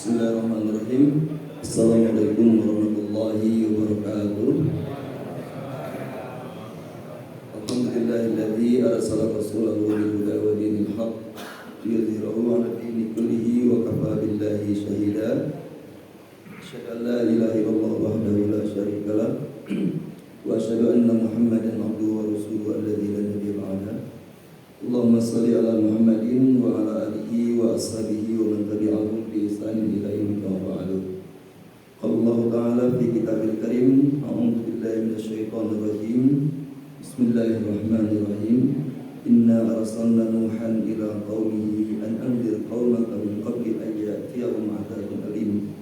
Bismillahirrahmanirrahim. Assalamualaikum warahmatullahi wabarakatuh. Alhamdulillahilladzi arsala rasulahu bil huda wa dinil haqq liyudhhirahu 'ala dini kullihi wa kafaa billahi shahida. Asyhadu an la ilaha illallah wahdahu la syarika lah wa asyhadu anna Muhammadan 'abduhu wa rasuluhu alladzi la nabiyya ba'dahu. Allahumma shalli ala Muhammadin wa ala alihi wa ashabihi wa man tabi'ahum bi ihsanin ila yaumil qiyamah. Allah Ta'ala fi kitabil karim, a'udzu billahi minasyaitonir rajim. Bismillahirrahmanirrahim. Inna arsalna Nuhan ila qaumihi an anzir qaumaka min qabli an ya'tiyahum 'adzabun alim.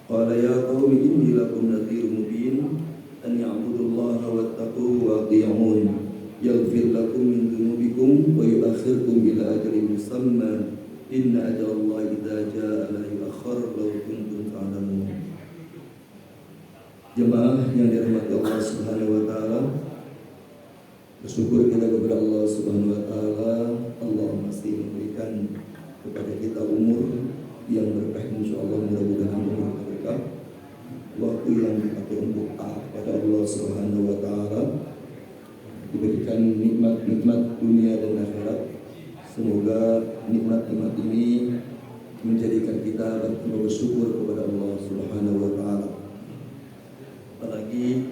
Qala ya qaumi inni lakum nadhirun mubin an ya'budullaha wattaquhu wa ati'un. Yaghfir lakum min dhunubikum wa yu'akhirkum ila ajalin musamma inna ajalallahi idza jaa la yu'akhkhar law kuntum ta'lamun. Jemaah yang dirahmati Allah Subhanahu wa taala, bersyukur kita kepada Allah Subhanahu wa taala. Allah masih memberikan kepada kita umur yang berkah, insyaallah mudah-mudahan umur berkah, waktu yang dipakai untuk taat pada Allah Subhanahu wa taala, diberikan nikmat-nikmat dunia dan akhirat. Semoga nikmat-nikmat ini menjadikan kita bersyukur kepada Allah Subhanahu wa taala. Apalagi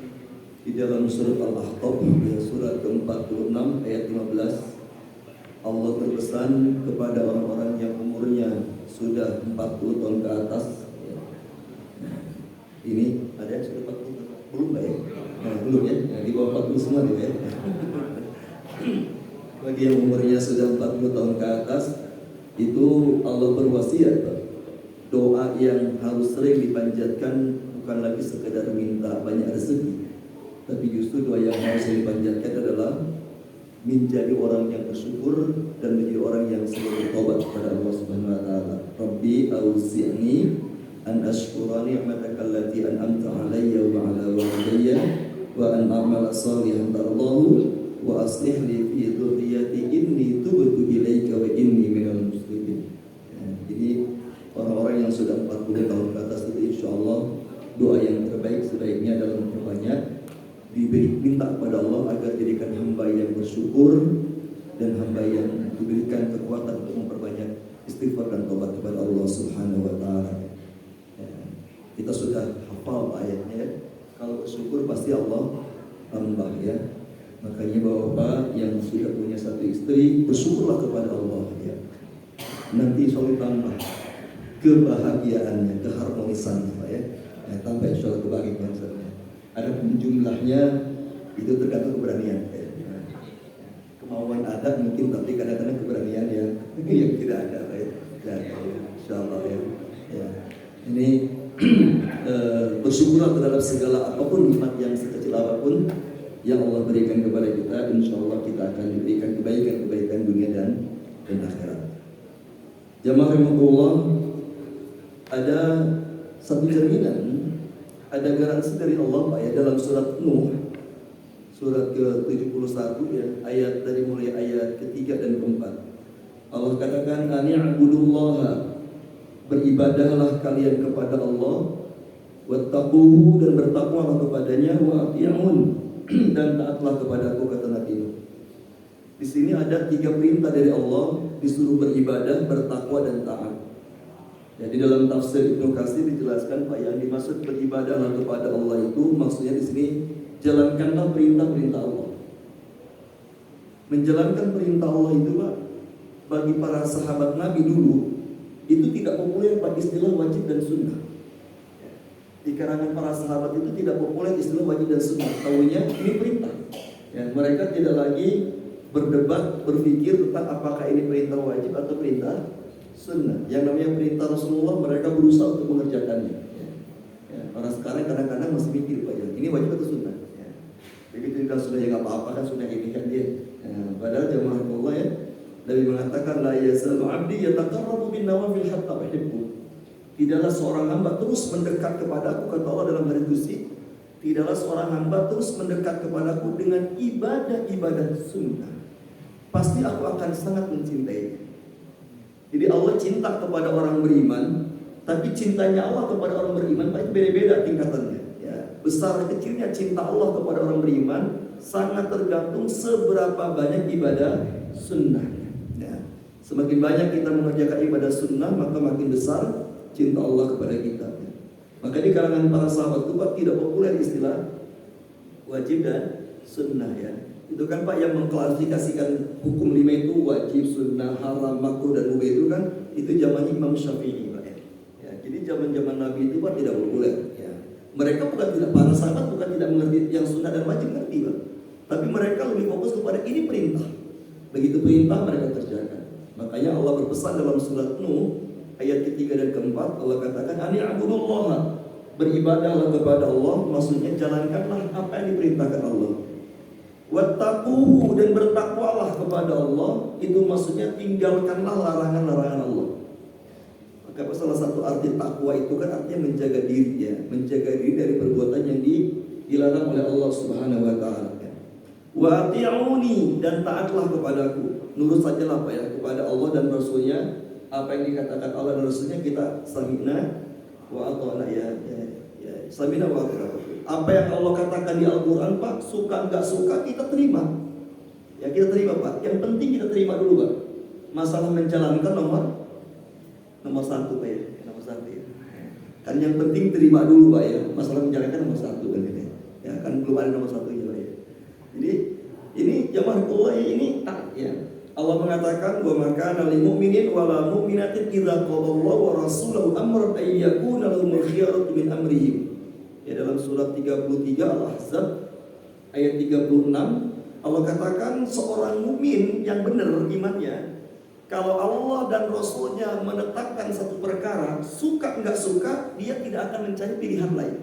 di dalam surat Al-Ahqaf, surat ke-46 ayat 15, Allah berpesan kepada orang-orang yang umurnya sudah 40 tahun ke atas. Ini ada yang sudah 40 belum ya? Belum ya? Di bawah 40 semua nih ya. Bagi yang umurnya sudah 40 tahun ke atas, itu Allah berwasiat, doa yang harus sering dipanjatkan bukan lagi sekedar minta banyak rezeki, tapi justru doa yang harus dipanjatkan adalah menjadi orang yang bersyukur dan menjadi orang yang selalu bertobat kepada Allah Subhanahu wa taala. Rabbi auzi'ni an ashkura ni'mataka allati an'amta 'alayya wa 'ala walidayya wa an a'mala shalihan tardahu wa aslih li fi dhurriyyati inni tubtu ilaika wa inni minal muslimin. Jadi orang-orang yang sudah 40 tahun ke atas itu insyaallah doa yang terbaik sebaiknya adalah memperbanyak minta kepada Allah agar jadikan hamba yang bersyukur dan hamba yang diberikan kekuatan untuk memperbanyak istighfar dan tobat kepada Allah Subhanahu wa taala. Kita sudah hafal ayatnya, kalau bersyukur pasti Allah tambah ya. Makanya bapak-bapak yang sudah punya satu istri, bersyukurlah kepada Allah ya. Nanti insya Allah tambah kebahagiaannya, keharmonisan ya. Tambah insya Allah kebahagiaan. Ada jumlahnya, itu tergantung keberanian ya. Kemauan ada mungkin, tapi kadang-kadang keberanian yang tidak ada ya. Insya Allah ya. Ini bersyukurlah terhadap segala apapun nikmat yang sekecil apapun yang Allah berikan kepada kita. Insya Allah kita akan diberikan kebaikan-kebaikan dunia dan akhirat. Jamaah rahimahullah, ada satu jaminan, ada garansi dari Allah Pak ya, dalam surat Nuh, surat ke-71 ya, ayat dari mulai ayat ketiga dan keempat. Allah katakan, ani'budullaha, beribadahlah kalian kepada Allah, wattaquhu, dan bertakwalah kepadanya, wa ati'un, dan taatlah kepadaku, kata Nabi Nuh. Di sini ada 3 perintah dari Allah, disuruh beribadah, bertakwa dan taat. Jadi dalam tafsir Ibnu Katsir dijelaskan Pak, yang dimaksud beribadahlah kepada Allah itu maksudnya di sini jalankanlah perintah-perintah Allah. Menjalankan perintah Allah itu Pak, bagi para sahabat Nabi dulu itu tidak populer Pak istilah wajib dan sunnah. Di kalangan para sahabat itu tidak populer istilah wajib dan sunnah. Tahunya ini perintah. Ya, mereka tidak lagi berdebat, berpikir tentang apakah ini perintah wajib atau perintah sunnah. Yang namanya perintah Rasulullah mereka berusaha untuk mengerjakannya. Ya, orang sekarang kadang-kadang masih mikir Pak ya, ini wajib atau sunnah. Ya. Begitu kita sudah ya nggak apa-apa kan, sudah ini kan dia. Ya, padahal jamaah Allah ya, Nabi mengatakan la yazalu 'abdi yataqarrabu bin nawafil hatta uhibbu. Tidaklah seorang hamba terus mendekat kepadaku, kata Allah dalam hadis qudsi, tidaklah seorang hamba terus mendekat kepadaku dengan ibadah-ibadah sunnah, pasti aku akan sangat mencintainya. Jadi Allah cinta kepada orang beriman Tapi cintanya Allah kepada orang beriman Pak, itu beda-beda tingkatannya. Ya, besar kecilnya cinta Allah kepada orang beriman sangat tergantung seberapa banyak ibadah sunnah. Ya. Semakin banyak kita mengerjakan ibadah sunnah, maka makin besar cinta Allah kepada kita. Maka di kalangan para sahabat itu Pak tidak populer istilah wajib dan sunnah ya. Itu kan Pak yang mengklasifikasikan hukum 5 itu wajib, sunnah, haram, makruh dan mubah itu kan itu zamannya Imam Syafi'i Pak ya. Ya, jadi zaman-zaman Nabi itu Pak tidak populer ya. Mereka bukan tidak, para sahabat bukan tidak mengerti yang sunnah dan wajib, ngerti Pak. Tapi mereka lebih fokus kepada ini perintah. Begitu perintah mereka kerjakan. Makanya Allah berpesan dalam surat Nuh ayat ketiga dan keempat, Allah katakan ani abudullah, beribadahlah kepada Allah, maksudnya jalankanlah apa yang diperintahkan Allah. Wattaquhu, dan bertakwalah kepada Allah, itu maksudnya tinggalkanlah larangan-larangan Allah. Maka salah satu arti takwa itu kan artinya menjaga diri ya, menjaga diri dari perbuatan yang dilarang oleh Allah Subhanahu wa taala. Wa ati'uni, dan taatlah kepadaku, nurut sajalah Pak ya kepada Allah dan Rasulnya. Apa yang dikatakan Allah dan Rasulnya kita sami'na wa ata'na ya. Sami'na wa ata'na. Apa yang Allah katakan di Al-Quran Pak, suka nggak suka kita terima. Ya kita terima Pak. Yang penting kita terima dulu Pak. Masalah menjalankan nomor satu Pak ya. Nomor satu ya. Kan yang penting terima dulu Pak ya. Masalah menjalankan nomor satu kan ini. Ya kan belum ada nomor satunya Pak ya. Jadi ini jamaah Allah ini tak ya. Allah mengatakan wa makana lil mu'minin wala mu'minatin idza qadallahu wa rasuluhu amran ay yakuna lahumul khiyaratu min amrihim. Ya dalam surat 33 Al-Ahzab ayat 36 Allah katakan seorang mukmin yang benar imannya, kalau Allah dan Rasulnya menetapkan satu perkara, suka enggak suka, dia tidak akan mencari pilihan lain.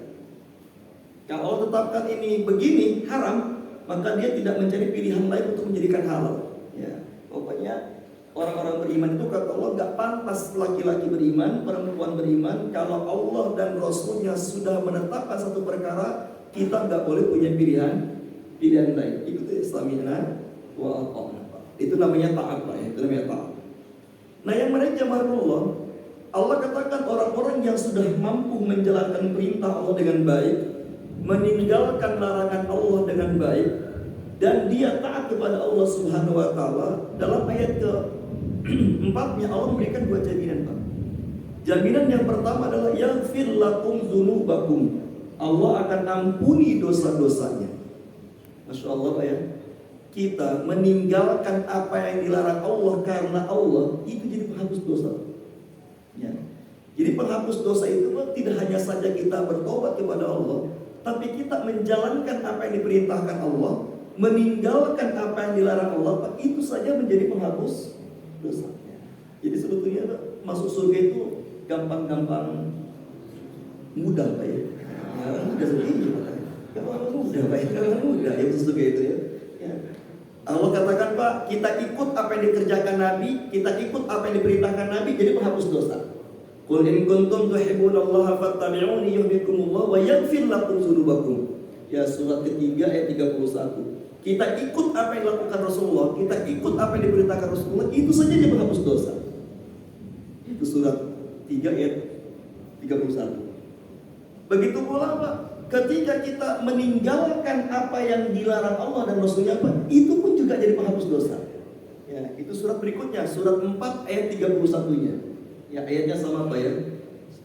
Kalau Allah tetapkan ini begini haram, maka dia tidak mencari pilihan lain untuk menjadikan halal. Ya. Pokoknya orang-orang beriman itu kata Allah gak pantas laki-laki beriman, perempuan beriman. Kalau Allah dan Rasulnya sudah menetapkan satu perkara, kita gak boleh punya pilihan lain. Ikuti sami'na wa ata'na. Itu namanya taat Pak ya. Itu namanya taat. Nah yang menarik jamaah Allah katakan orang-orang yang sudah mampu menjalankan perintah Allah dengan baik, meninggalkan larangan Allah dengan baik, dan dia taat kepada Allah Subhanahu wa taala. Dalam ayat ke-4-nya Allah memberikan 2 jaminan Pak. Jaminan yang pertama adalah yaghfir lakum dzunubakum. Allah akan ampuni dosa-dosanya. Masya Allah Pak ya. Kita meninggalkan apa yang dilarang Allah karena Allah, itu jadi penghapus dosa. Ya. Jadi penghapus dosa itu tidak hanya saja kita bertobat kepada Allah, tapi kita menjalankan apa yang diperintahkan Allah, meninggalkan apa yang dilarang Allah, Pak, itu saja menjadi penghapus dosa. Jadi sebetulnya Pak, masuk surga itu gampang-gampang mudah Pak ya. Mudah sekali Pak. Gampang mudah Pak, gampang mudah ya masuk surga itu ya. Allah katakan Pak, kita ikut apa yang dikerjakan Nabi, kita ikut apa yang diperintahkan Nabi, jadi penghapus dosa. Qul in kuntum tuhibbunallaha fattabi'uni yuhibbukumullah wa yaghfir lakum dzunubakum. Ya surat ketiga ayat 31. Kita ikut apa yang dilakukan Rasulullah, kita ikut apa yang diperintahkan Rasulullah, itu saja dia menghapus dosa. Itu surat 3 ayat 31. Begitu pula Pak, ketika kita meninggalkan apa yang dilarang Allah dan Rasulnya Pak, itu pun juga jadi penghapus dosa. Ya, itu surat berikutnya, surat 4 ayat 31-nya. Ya, ayatnya sama Pak ya.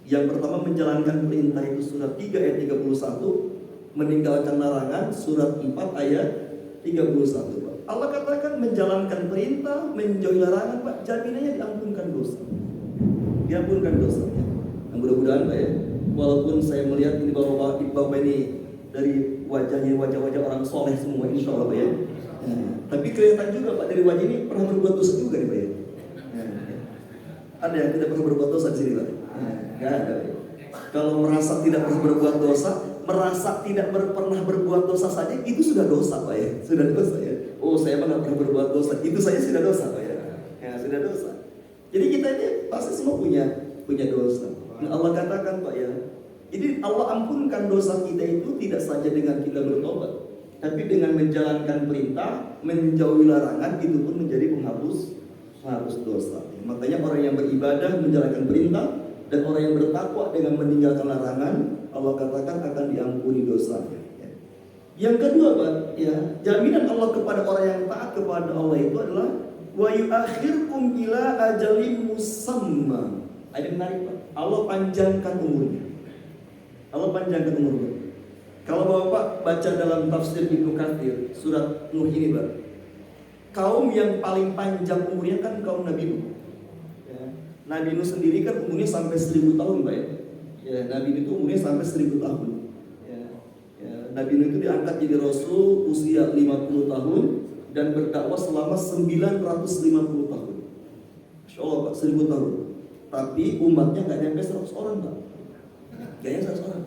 Yang pertama menjalankan perintah itu surat 3 ayat 31, meninggalkan larangan surat 4 ayat 31 Pak. Allah katakan menjalankan perintah, menjauhi larangan Pak, jaminannya diampunkan dosa. Diampunkan dosanya. Nah, mudah-mudahan Pak ya, walaupun saya melihat ini bapak ini dari wajahnya wajah-wajah orang soleh semua, insya Allah Pak ya. Tapi kelihatan juga Pak dari wajah ini pernah berbuat dosa juga nih Pak ya. Ada yang tidak pernah berbuat dosa di sini Pak? Nggak ada Pak. Kalau merasa tidak pernah berbuat dosa, merasa tidak pernah berbuat dosa saja, itu sudah dosa Pak ya. Sudah dosa ya. Oh saya mah nggak pernah berbuat dosa, itu saja sudah dosa Pak ya. Ya sudah dosa. Jadi kita ini pasti semua punya dosa. Nah, Allah katakan Pak ya, jadi Allah ampunkan dosa kita itu tidak saja dengan kita bertobat, tapi dengan menjalankan perintah, menjauhi larangan, itu pun menjadi penghapus dosa. Makanya orang yang beribadah menjalankan perintah, Dan orang yang bertakwa dengan meninggalkan larangan, Allah katakan akan diampuni dosanya. Yang kedua, Pak, ya, jaminan Allah kepada orang yang taat kepada Allah itu adalah wa yu'akhirkum ila ajalin musamma. Ada menarik, Pak. Allah panjangkan umurnya. Allah panjangkan umurnya. Kalau Bapak baca dalam tafsir Ibnu Katsir surat Nuh ini, Pak, kaum yang paling panjang umurnya kan kaum Nabi Nuh. Ya. Nabi Nuh sendiri kan umurnya sampai 1000 tahun, Pak, ya. Ya, Nabi Nuh itu umurnya sampai 1000 tahun. Ya. Ya, Nabi Nuh itu diangkat jadi Rasul usia 50 tahun dan berdakwah selama 950 tahun. Masya Allah, Pak, 1000 tahun. Tapi umatnya nggak nyampe 100 orang, Pak. Nggak nyampe 100 orang.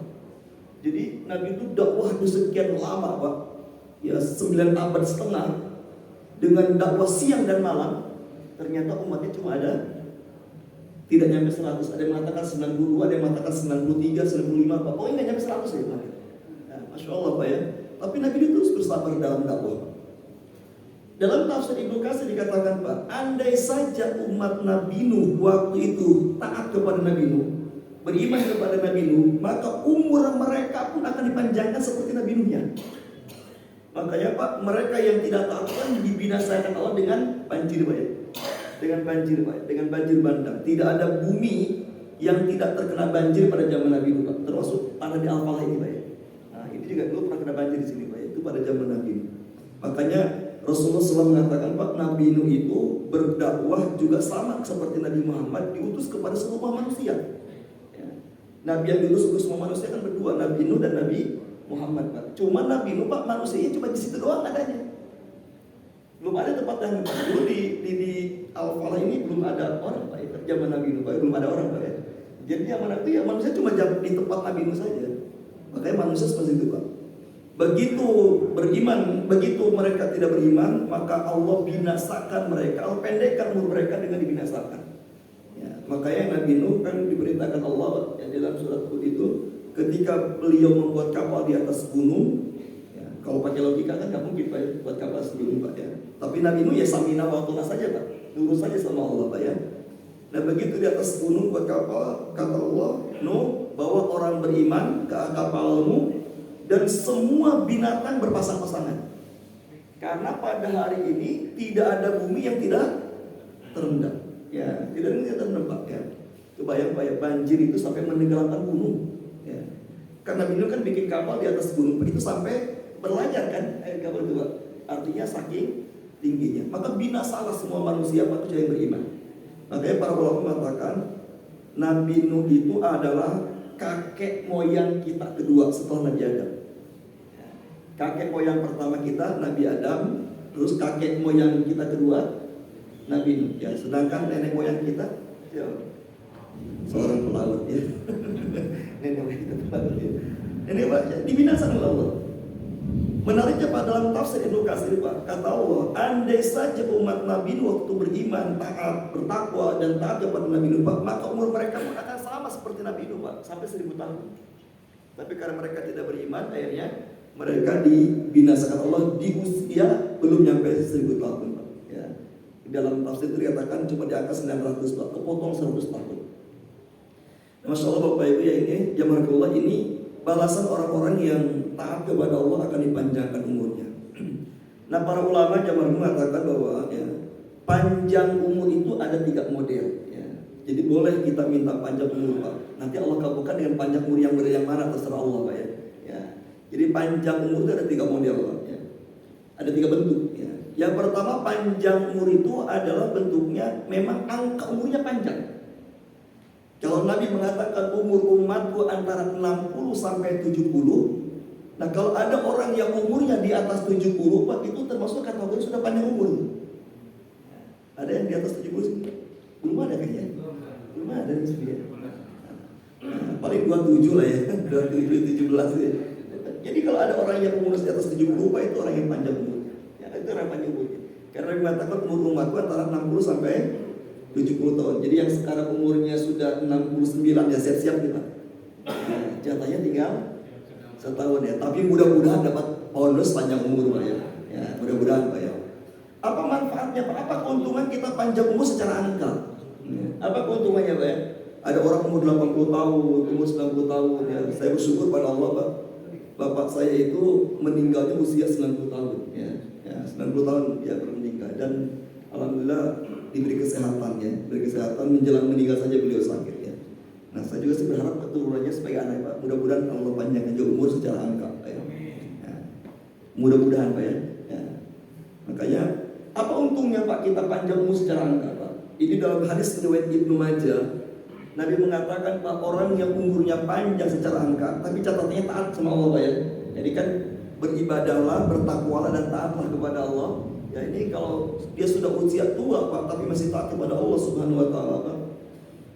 Jadi Nabi itu dakwah itu sekian lama, Pak. Ya, 9 abad setengah dengan dakwah siang dan malam. Ternyata umatnya cuma ada tidak nyampe 100. Ada yang mengatakan 92, ada yang mengatakan 93, 95, Pak. Pokoknya nggak nyampe 100 ya, Pak. Ya, Masya Allah, Pak, ya. Tapi Nabi itu terus bersabar dalam dakwah. Dalam tafsir Ibnu Katsir dikatakan, Pak, andai saja umat Nabi Nuh waktu itu taat kepada Nabi Nuh, beriman kepada Nabi Nuh, maka umur mereka pun akan dipanjangkan seperti Nabi Nuhnya. Makanya, Pak, mereka yang tidak taat kan dibinasakan Allah dengan banjir, Pak, ya. Dengan banjir, Pak, dengan banjir bandang. Tidak ada bumi yang tidak terkena banjir pada zaman Nabi Nuh, Pak. Termasuk tanah di Al-Falah ini, Pak, ya. Nah, ini juga dulu pernah kena banjir di sini, Pak, ya. Itu pada zaman Nabi Nuh. Makanya Rasulullah SAW mengatakan, Pak, Nabi Nuh itu berdakwah juga sama seperti Nabi Muhammad, diutus kepada semua manusia. Ya. Nabi yang diutus ke semua manusia kan berdua, Nabi Nuh dan Nabi Muhammad, Pak. Cuma Nabi Nuh, Pak, manusianya cuma di situ doang adanya. Belum ada tempat yang dulu di Al-Falah ini belum ada orang, Pak. Zaman Nabi Nuh, Pak, belum ada orang, Pak, ya. Jadi yang mana itu ya manusia cuma di tempat Nabi Nuh saja. Makanya manusia seperti itu, Pak. Begitu beriman, begitu mereka tidak beriman, maka Allah binasakan mereka, Allah pendekkan umur mereka dengan dibinasakan. Ya, makanya Nabi Nuh kan diberitakan Allah ya, dalam surat Hud itu, ketika beliau membuat kapal di atas gunung, ya, kalau pakai logika kan nggak mungkin, Pak, ya, buat kapal sebelum, Pak, ya. Tapi Nabi Nuh ya samina wa atuna saja, Pak, nurut saja sama Allah, Pak, ya. Nah begitu di atas gunung buat kapal, kata Allah, Nuh, bawa orang beriman ke kapalmu dan semua binatang berpasang-pasangan. Karena pada hari ini tidak ada bumi yang tidak terendam. Ya, tidak ada yang terendam, Pak, ya. Kebayang, Pak, ya, banjir itu sampai menenggelamkan gunung. Ya. Karena Nabi Nuh kan bikin kapal di atas gunung, itu sampai berlayar kan kapal itu, Pak. Artinya saking tingginya. Maka binasalah semua manusia yang beriman. Makanya para ulama mengatakan Nabi Nuh itu adalah kakek moyang kita kedua setelah Nabi Adam. Kakek moyang pertama kita Nabi Adam, terus kakek moyang kita kedua Nabi Nuh. Ya, sedangkan nenek moyang kita ya seorang pelaut, ya. Nenek moyang kita pelaut, ya. Ini, Pak, ya, dibinasakan oleh Allah. Menariknya, Pak, dalam tafsir Ibnu Katsir, Pak, kata Allah, andai saja umat Nabi Nuh waktu beriman, taat, bertakwa dan taat kepada Nabi Nuh, Pak, maka umur mereka pun akan sama seperti Nabi Nuh, Pak, sampai 1000 tahun. Tapi karena mereka tidak beriman, akhirnya mereka dibinasakan Allah di usia belum nyampe 1000 tahun, Pak. Ya. Dalam tafsir itu dikatakan cuma di angka 900, Pak, kepotong 100 tahun. Masya Allah, Bapak Ibu, ya, ini jazakallah, ini balasan orang-orang yang taat kepada Allah akan dipanjangkan umurnya. Nah, para ulama zaman mengatakan bahwa ya, panjang umur itu ada 3 model. Ya. Jadi boleh kita minta panjang umur, Pak. Nanti Allah kabulkan dengan panjang umur yang mana terserah Allah, Pak, ya. Ya. Jadi panjang umur itu ada 3 model, Pak, ya. Ada 3 bentuk, ya. Yang pertama, panjang umur itu adalah bentuknya memang angka umurnya panjang. Kalau Nabi mengatakan umur umatku antara 60 sampai 70, nah kalau ada orang yang umurnya di atas 70, Pak, itu termasuk kategori sudah panjang umur. Ada yang di atas 70? Belum ada kayaknya. Belum ada di sini. Nah, paling 27 lah, ya. 27, 17 ya. Jadi kalau ada orang yang umur di atas 70, Pak, itu orang yang panjang umur. Ya, itu orang panjang umur. Karena Nabi mengatakan umur umatku antara 60 sampai 70 tahun. Jadi yang sekarang umurnya sudah 69 ya siap-siap kita. Nah, jatahnya tinggal setahun, ya. Tapi mudah-mudahan dapat bonus panjang umur, Pak, ya. Ya, mudah-mudahan, Pak, ya. Apa manfaatnya, Pak? Apa keuntungan kita panjang umur secara angka? Apa keuntungannya, Pak, ya? Ada orang umur 80 tahun, umur 90 tahun ya. Saya bersyukur pada Allah Pak. Bapak saya itu meninggalnya usia 90 tahun ya. 90 tahun dia baru meninggal dan alhamdulillah diberi kesehatan ya. Diberi kesehatan menjelang meninggal saja beliau sakit ya. Nah, saya juga sih berharap keturunannya sebagai anak Pak. Mudah-mudahan Allah panjangkan juga umur secara angka ya. Mudah-mudahan Pak ya. Makanya apa untungnya Pak kita panjang umur secara angka Pak? Ini dalam hadis riwayat Ibnu Majah, Nabi mengatakan Pak, orang yang umurnya panjang secara angka, tapi catatannya taat sama Allah Pak ya. Jadi kan beribadahlah, bertakwalah dan taatlah kepada Allah. Ya ini kalau dia sudah usia tua Pak, tapi masih taat kepada Allah Subhanahu Wa Taala Pak.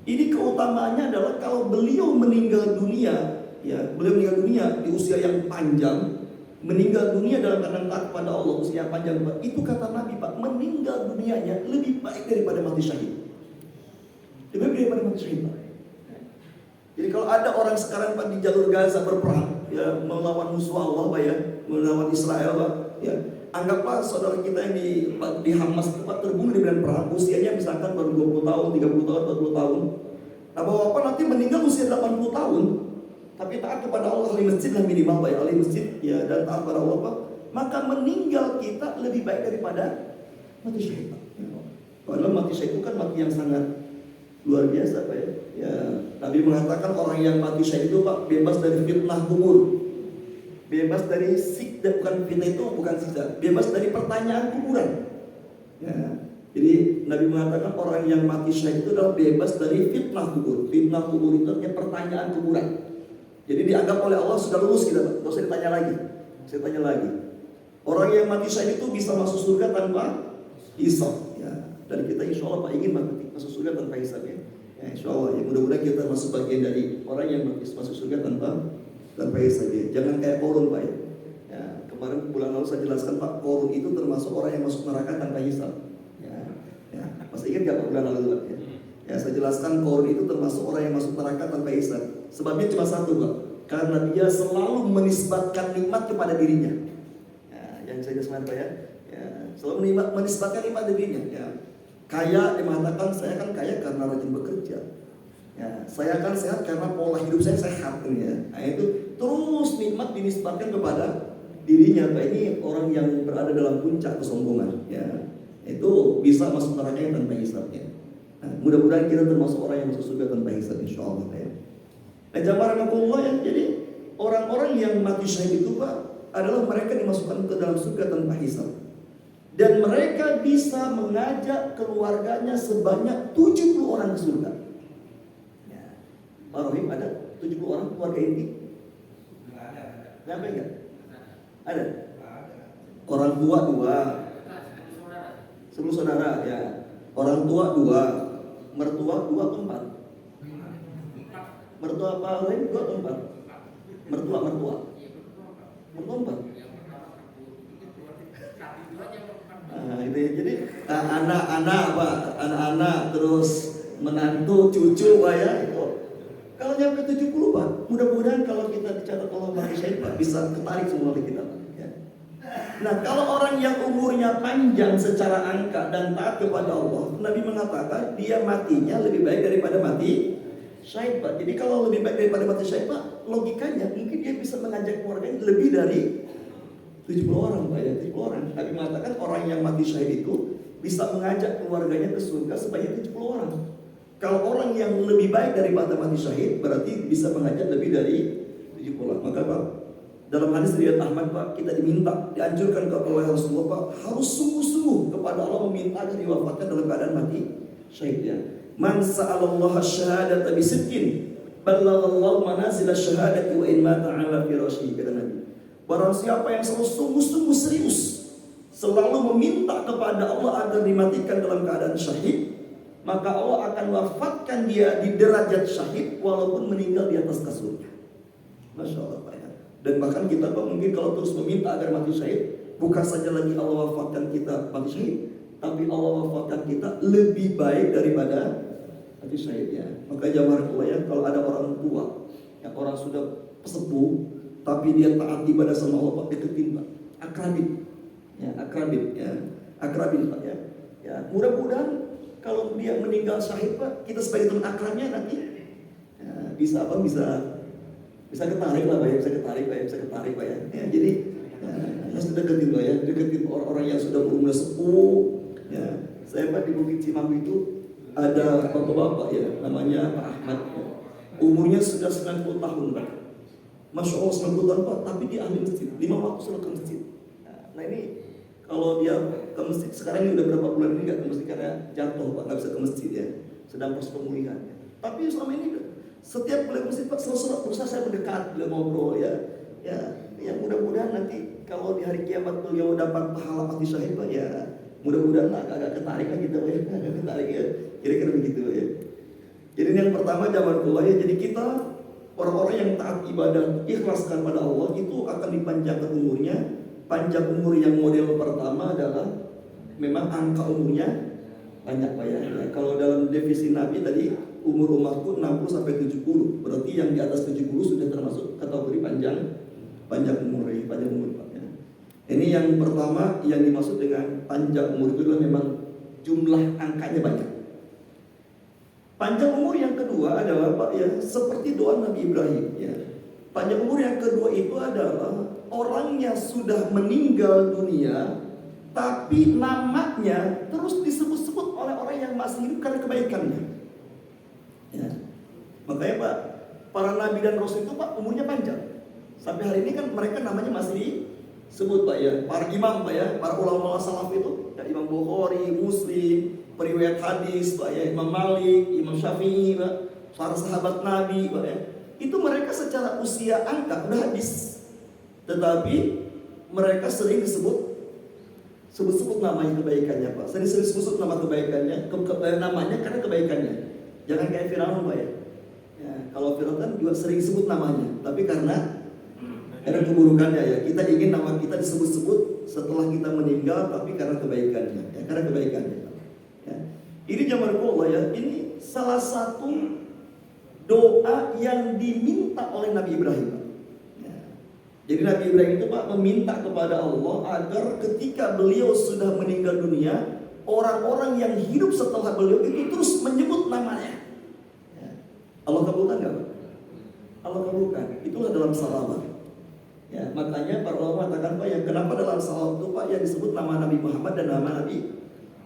Ini keutamaannya adalah kalau beliau meninggal dunia, ya beliau meninggal dunia di usia yang panjang, meninggal dunia dalam keadaan taat kepada Allah usia panjang Pak. Itu kata Nabi Pak, meninggal dunianya lebih baik daripada mati syahid. Lebih baik daripada mati syahid Pak. Jadi kalau ada orang sekarang Pak di jalur Gaza berperang, ya melawan musuh Allah Pak ya, melawan Israel Pak, ya anggaplah saudara kita yang di Hamas Pak terbunuh di medan perang, usianya misalkan baru 20 tahun, 30 tahun, 40 tahun. Nah Bapak nanti meninggal usia 80 tahun, tapi taat kepada Allah, ahli masjid lah minimal Pak ya, ahli masjid ya dan taat kepada Allah Pak, maka meninggal kita lebih baik daripada mati syahid Pak. Padahal mati syahid itu kan mati yang sangat luar biasa Pak ya. Ya, Nabi mengatakan orang yang mati syahid itu Pak bebas dari fitnah kubur, bebas dari siksa, bukan fitnah itu bukan siksa, bebas dari pertanyaan kuburan. Ya, jadi Nabi mengatakan orang yang mati syahid itu adalah bebas dari fitnah kubur. Fitnah kubur itu artinya pertanyaan kuburan. Jadi dianggap oleh Allah sudah lulus kita Pak, tidak usah ditanya lagi. Saya tanya lagi. Orang yang mati syahid itu bisa masuk surga tanpa hisab. Ya, dan kita insya Allah Pak ingin masuk surga tanpa hisab ya. Ya, insya Allah ya, mudah-mudahan kita masuk bagian dari orang yang masuk surga tanpa hisab ya. Jangan kayak Korun Pak ya. Ya, kemarin bulan lalu saya jelaskan Pak, Korun itu termasuk orang yang masuk neraka tanpa hisab. Ya, masih ingat nggak Pak bulan lalu Pak? Ya, saya jelaskan Korun itu termasuk orang yang masuk neraka tanpa hisab. Sebabnya cuma satu Pak, karena dia selalu menisbatkan nikmat kepada dirinya. Ya, yang saya jelaskan Pak ya. Ya, selalu menisbatkan nikmat dirinya. Ya. Kaya, dia mengatakan saya kan kaya karena rajin bekerja. Ya, saya kan sehat karena pola hidup saya sehat ini ya. Nah, itu terus nikmat dinisbatkan kepada dirinya. Pak ini orang yang berada dalam puncak kesombongan. Ya, itu bisa masuk neraka tanpa hisabnya. Nah, mudah-mudahan kita termasuk orang yang masuk surga tanpa hisab insyaallah ya. Nah, jamaah rahimakumullah ya. Jadi orang-orang yang mati syahid itu Pak adalah mereka dimasukkan ke dalam surga tanpa hisab. Dan mereka bisa mengajak keluarganya sebanyak 70 orang ke surga. Ya. Pak Rohim ada 70 orang keluarga inti? Nggak ada. Kenapa enggak? Ada? Orang tua 2. 10 saudara ya. Orang tua 2. Mertua 2 atau 4? Mertua Pak Rohim 2 atau 4? Mertua 4. Nah, itu ya. Jadi anak-anak terus menantu, cucu Pak ya itu. Kalau nyampe 70 Pak, mudah-mudahan kalau kita dicatat Allah mati syahid Pak bisa ketarik semua oleh kita Pak. Ya. Nah, kalau orang yang umurnya panjang secara angka dan taat kepada Allah, Nabi mengatakan dia matinya lebih baik daripada mati syahid Pak. Jadi kalau lebih baik daripada mati syahid Pak, logikanya mungkin dia bisa mengajak keluarganya lebih dari 70 orang Pak ya, 70 orang. Nabi mengatakan orang yang mati syahid itu bisa mengajak keluarganya ke surga sebanyak 70 orang. Kalau orang yang lebih baik daripada mati syahid berarti bisa mengajak lebih dari 70 orang. Maka Pak, dalam hadis riwayat Ahmad Pak, kita dianjurkan oleh Rasulullah Pak, harus sungguh-sungguh kepada Allah meminta agar diwafatkan dalam keadaan mati syahid ya. Man sa'alallaha syahadata bisidqin ballaghallahu manazil asyhadati wa in mata 'ala firasyihi, kata Nabi. Barang siapa yang selalu sungguh-sungguh serius selalu meminta kepada Allah agar dimatikan dalam keadaan syahid, maka Allah akan wafatkan dia di derajat syahid walaupun meninggal di atas kasurnya. Masya Allah Pak ya. Dan bahkan kita Pak mungkin kalau terus meminta agar mati syahid, bukan saja lagi Allah wafatkan kita mati syahid, tapi Allah wafatkan kita lebih baik daripada mati syahid ya. Maka jamaah ya, kalau ada orang tua yang orang sudah sepuh tapi dia taat ibadah sama Allah Pak, deketin Pak, akrabin ya, akrabin Pak ya. Ya, mudah-mudahan kalau dia meninggal syahid Pak, kita sebagai teman akrabnya nanti bisa ketarik lah Pak ya, bisa ketarik Pak ya. Jadi harus deketin Pak ya, deketin orang-orang yang sudah berumur sepuh. Ya, saya Pak di Bukit Cimanggu itu ada bapak-bapak ya, namanya Pak Ahmad. Umurnya sudah 90 tahun Pak. Masya Allah 90 tahun Pak, tapi dia ahli masjid, 5 waktu sholat ke masjid. Nah ini kalau dia ke masjid, sekarang ini udah berapa bulan ini nggak ke masjid karena jatuh Pak, nggak bisa ke masjid ya, sedang proses pemulihan. Tapi selama ini setiap beliau ke masjid Pak, selalu berusaha saya mendekat, beliau ngobrol ya. Ya mudah-mudahan nanti kalau di hari kiamat beliau dapat pahala mati syahid Pak ya, mudah-mudahan agak ketarik lah gitu ya, agak ketarik ya, kira-kira begitu ya. Jadi yang pertama jazakallah ya, jadi kita orang-orang yang taat ibadah ikhlaskan pada Allah itu akan dipanjangkan umurnya. Panjang umur yang model pertama adalah memang angka umurnya banyak Pak ya. Kalau dalam definisi Nabi tadi umur umatku 60 sampai 70. Berarti yang di atas 70 sudah termasuk kategori panjang umur Pak ya. Ini yang pertama yang dimaksud dengan panjang umur itu adalah memang jumlah angkanya banyak. Panjang umur yang kedua adalah Pak ya, seperti doa Nabi Ibrahim ya. Panjang umur yang kedua itu adalah orangnya sudah meninggal dunia, tapi namanya terus disebut-sebut oleh orang yang masih hidup karena kebaikannya. Ya. Makanya Pak, para nabi dan rasul itu Pak umurnya panjang. Sampai hari ini kan mereka namanya masih disebut Pak ya. Para imam Pak ya, para ulama salaf itu, ya, Imam Bukhari, Muslim, periwayat hadis Pak ya, Imam Malik, Imam Syafi'i Pak, para sahabat Nabi Pak ya. Itu mereka secara usia angka udah habis, tetapi mereka sering sebut namanya kebaikannya Pak. Sering sebut nama kebaikannya, namanya karena kebaikannya. Jangan kayak Firaun Pak ya. Kalau Firaun kan juga sering sebut namanya, tapi karena keburukannya ya. Kita ingin nama kita disebut-sebut setelah kita meninggal, tapi karena kebaikannya. Ya, karena kebaikannya. Ya. Ini jazakallah ya. Ini salah satu doa yang diminta oleh Nabi Ibrahim. Ya. Jadi Nabi Ibrahim itu Pak meminta kepada Allah agar ketika beliau sudah meninggal dunia, orang-orang yang hidup setelah beliau itu terus menyebut namanya. Ya. Allah kabulkan nggak Pak? Allah kabulkan. Itulah dalam salawat. Ya, makanya para ulama mengatakan Pak ya, kenapa dalam salawat itu Pak yang disebut nama Nabi Muhammad dan nama Nabi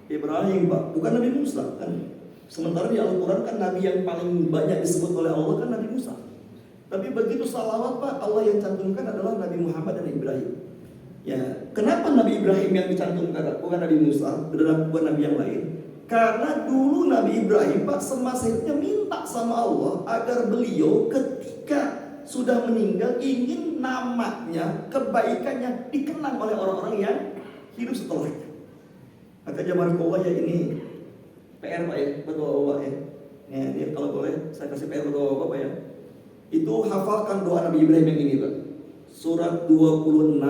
Ibrahim Pak, bukan Nabi Musa kan? Sementara di Al-Quran kan Nabi yang paling banyak disebut oleh Allah kan Nabi Musa. Tapi begitu salawat Pak, Allah yang cantumkan adalah Nabi Muhammad dan Ibrahim. Ya, kenapa Nabi Ibrahim yang dicantumkan, bukan Nabi Musa, bukan Nabi yang lain? Karena dulu Nabi Ibrahim Pak semasa hidupnya minta sama Allah agar beliau ketika sudah meninggal ingin namanya, kebaikannya dikenang oleh orang-orang yang hidup setelahnya. Maka jazakallah ya, ini PR Pak ya, betul Pak ya. Ya, kalau boleh saya kasih PR betul Pak ya. Itu hafalkan doa Nabi Ibrahim yang ini Pak. Surat 26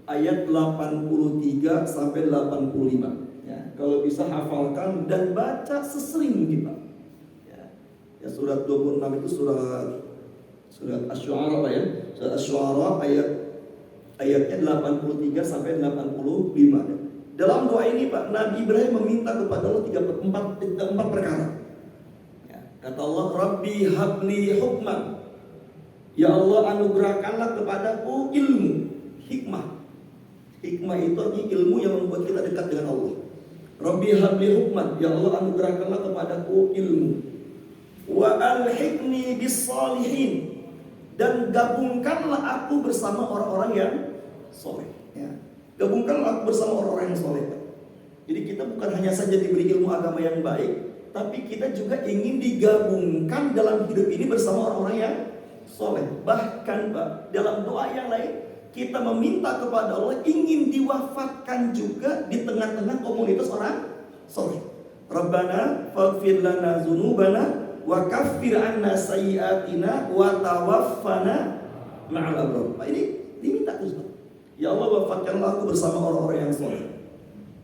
ayat 83 sampai 85. Ya, kalau bisa hafalkan dan baca sesering mungkin Pak. Ya, surat 26 itu surat Asy-Syu'ara Pak ya. Surat Asy-Syu'ara ayatnya 83 sampai 85 ya. Dalam doa ini Pak, Nabi Ibrahim meminta kepada Allah empat perkara. Ya, kata Allah, Rabbi habli hukman. Ya Allah, anugerahkanlah kepadaku ilmu, hikmah. Hikmah itu artinya ilmu yang membuat kita dekat dengan Allah. Rabbi habli hukman. Ya Allah, anugerahkanlah kepadaku ilmu. Wa alhiqni bis salihin. Dan gabungkanlah aku bersama orang-orang yang soleh. Ya. Gabungkanlah aku bersama orang-orang yang soleh. Jadi kita bukan hanya saja diberi ilmu agama yang baik, tapi kita juga ingin digabungkan dalam hidup ini bersama orang-orang yang soleh. Bahkan Pak, dalam doa yang lain kita meminta kepada Allah ingin diwafatkan juga di tengah-tengah komunitas orang soleh. Rabbana faghfir lana dzunubana wa kaffir 'anna sayyi'atina wa tawaffana ma'al abrar. Pak, ini diminta terus Pak. Ya Allah, wafatkanlah aku bersama orang-orang yang soleh.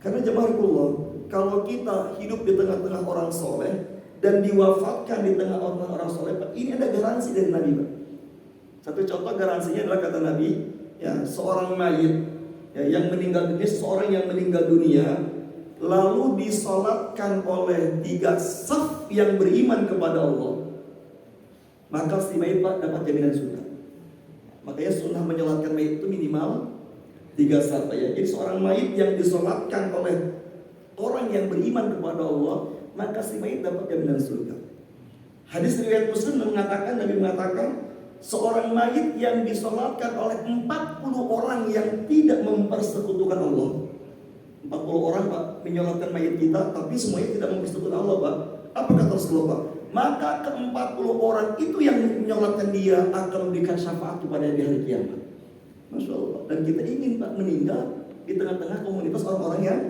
Karena jemaahullah, kalau kita hidup di tengah-tengah orang soleh dan diwafatkan di tengah orang-orang soleh, ini ada garansi dari Nabi Pak. Satu contoh garansinya adalah kata Nabi, ya, seorang mayit ya, yang meninggal dunia, seorang yang meninggal dunia, lalu disolatkan oleh 3 saf yang beriman kepada Allah, maka si mayit Pak dapat jaminan surga. Makanya sunnah menyolatkan mayit itu minimal 3 saf ya. Jadi seorang mayit yang disolatkan oleh orang yang beriman kepada Allah, maka si mayit dapat jaminan surga. Hadis riwayat Muslim mengatakan, Nabi mengatakan, seorang mayit yang disolatkan oleh 40 orang yang tidak mempersekutukan Allah. 40 orang Pak menyolatkan mayit kita, tapi semuanya tidak mempersekutukan Allah Pak. Apa kata Rasulullah Pak? Maka ke-40 orang itu yang menyolatkan dia akan memberikan syafaat kepada di hari kiamat. Masya Allah. Dan kita ingin Pak meninggal di tengah-tengah komunitas orang-orang yang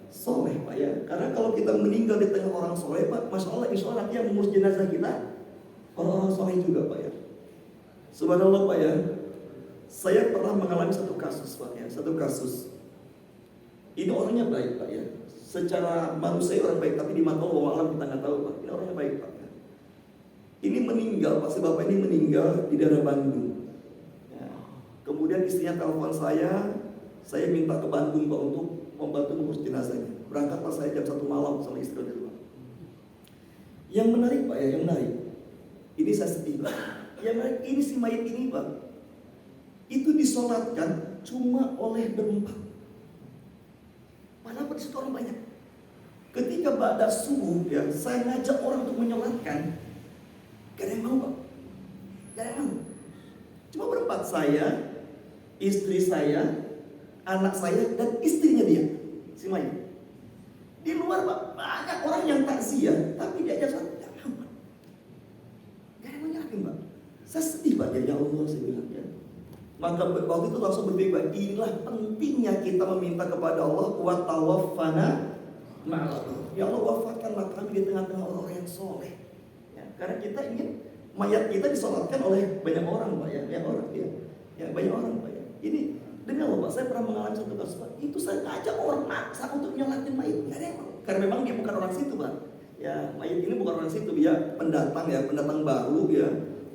soleh Pak ya. Karena kalau kita meninggal di tengah orang soleh Pak, Masya Allah, insya Allah nanti yang mengurus jenazah kita orang-orang soleh juga Pak ya. Subhanallah Pak ya. Saya pernah mengalami satu kasus Pak ya. Satu kasus. Ini orangnya baik Pak ya. Secara manusia orang baik, tapi di mata Allah alam kita nggak tahu Pak. Ini orangnya baik Pak ya. Ini meninggal Pak, si bapak ini meninggal di daerah Bandung ya. Kemudian istrinya telepon saya minta ke Bandung Pak untuk membantu mengurus jenazahnya. Berangkatlah saya jam 1 malam sama istri di rumah. Yang menarik Pak ya, yang menarik. Ini saya sedih Pak. Yang menarik ini si mayit ini Pak, itu disolatkan cuma oleh berempat. Padahal di situ orang banyak. Ketika ba'da subuh ya, saya ngajak orang untuk menyolatkan, gak ada yang mau Pak. Gak ada yang mau. Cuma berempat, saya, istri saya, anak saya, dan istrinya dia, si mayit. Di luar Pak, banyak orang yang takziah, tapi dia aja sholat, gak mau Pak. Gak ada yang menyalahin Pak. Saya sedih Pak, ya Allah saya bilang ya. Maka waktu itu langsung berpikir, inilah pentingnya kita meminta kepada Allah, wa tawaffana ma'al. Ya Allah, wafatkanlah kami di tengah-tengah orang-orang yang soleh. Ya, karena kita ingin mayat kita disolatkan oleh banyak orang Pak ya, banyak orang Pak ya. Ini demi Allah Pak, saya pernah mengalami satu kasus Pak. Itu saya ngajak orang maksa untuk nyolatin mayit, nggak ada yang mau. Karena memang dia bukan orang situ Pak. Ya, mayit ini bukan orang situ, dia pendatang ya, pendatang baru ya.